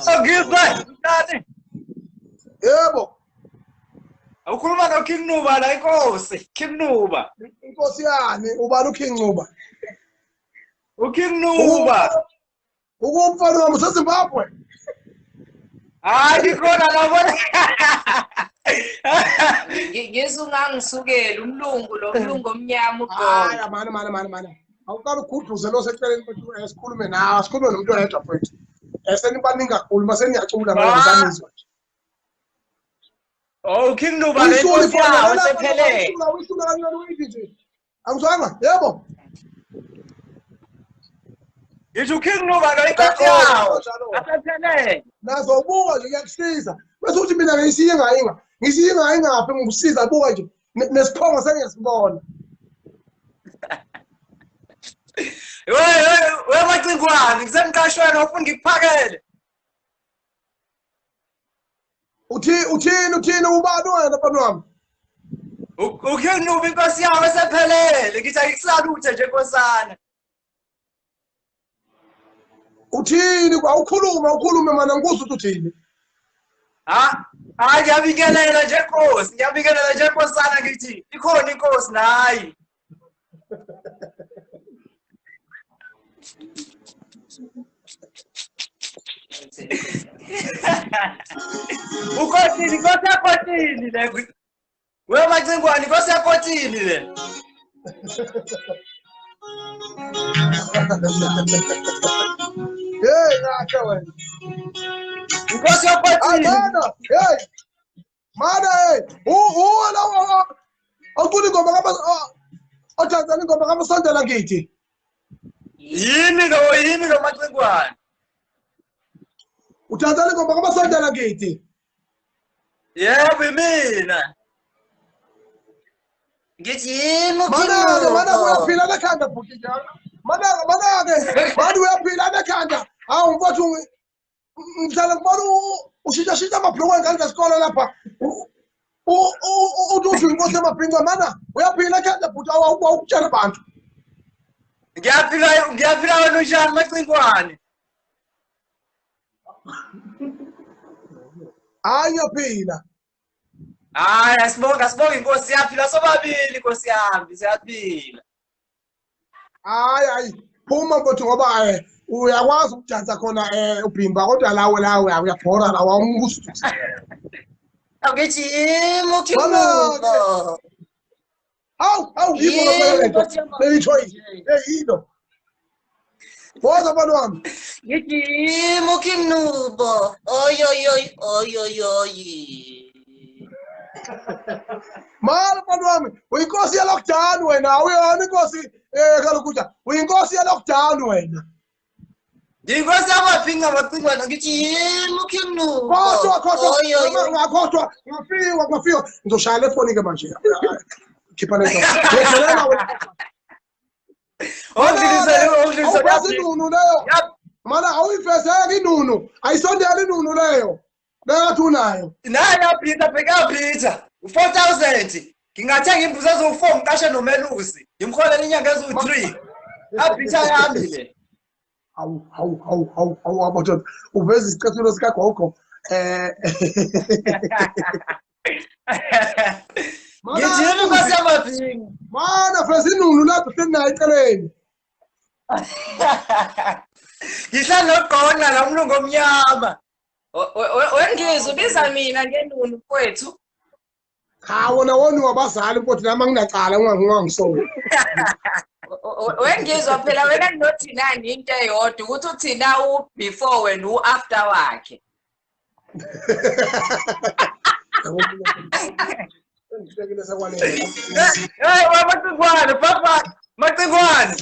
Oh, Ngizwe. Yebo. Ukhuluma no King Nuba la Inkosi. King Nuba. Inkosi yani ubani uKing Nuba? UKing Nuba. Ukumfana wami useZimbabwe. Hayi ngikhona labona. Ngisungangisukela umlungu lo mlungu omnyama Hayi ugogo. mana. Awuqala ukhudluze lo seceleni kwethu sikhulume nawe, sikhulume nomuntu oyedwa mfethu. Senibaningi kakhulu mase niyacula manje ngizanizwa. Oh, King Nuba le Inkosi yawo sephelele. Uyisula kancane uyithi nje. Angizwanga? Yebo. Ngisho King Nuba lo Inkosi yawo. Asephelele. Nazo ubuka nje kuyakusiza. Bese uthi mina ngiyisiyinga. Ngiyisiyinga ngaphi ngikusiza buka nje. Nesiphongo sengiyasibona. We macingwane ngisemqashweni ofuna ngikuphakele. Uthini ubani wena mfana wami? UKing Nuba Inkosi yawo esephelele. Ngithi akusaluthe nje nkosana. Uthini ukhulume mana ngikuzwa ukuthi uthini? Hayi ngiyabingelela nje Nkosi, ngiyabingelela nje nkosana ngithi ikhona inkosi nayi. Ukosini, inkosi yakotini le. We macingwane inkosi yakotini le. Hey ngakhe wena. Inkosi yakotini. Mana wala awuculi ingoma Tanzania ingoma kamasondela ngithi. Yini lo macingwane. Utanzania ingoma kamasondela ngithi. Yebo mina. Ngithi yini Mana uyaphila nekhanda bhuti njalo. Mana uyaphila nekhanda. Hawu mfowethu ngihlala ngibona ushintsha amabhlokwe ngale ngesikole lapha. Uthi inkosi Yamabhinca mana uyaphila ekhanda bhuti awukutshela abantu. Ngiyaphila wena unjani macingwane. Hayi ngiyaphila. Hayi asibonga inkosi siyaphila sobabili inkosi yami siyaphila. Hayi phuma mfowethu ngoba uyakwazi ukudansa khona ubhimba kodwa lawe uyabhora la awungusuthi. Ngithi Mchunu. Awu yiko lento. Yilo. Boza bani wami. Ngithi Mchunu. Oy. Mara bani wami, uyinkosi ya lockdown wena, uyona inkosi kalokuja. Uyinkosi ya lockdown wena. Inkosi Yamabhinca macingwane ngithi Mchunu. Ngakhohlwa, ngafiwa. Ngizoshaya le phone ke manje. Khipha lento. Awuvazi inunu leyo. Mana awuyifezeka inunu. Ayisondela inunu leyo. Ngathi unayo. Nayi yaphinda bheka 4000. Ngingathenga imbuzi ezo4 ngiqashe nomelusi. Ngimkholela inyanga ezu3. Abhitha yami le. Hawu abadoda. Uveza isicathulo sikagogo. Ngijini Inkosi Yamabhinca. Mana feza inunu lapho senayo eceleni. Ngihla noqona la umlungu omnyama. Wengizwe ubiza mina ngenunu mfowethu. Hawo nawona wabazali ukuthi nami nginacala ungangisolo. Wengizwa phela wena nothi nani into eyodwa ukuthi uthina before wena after wakhe. Hey macingwane papa macingwane.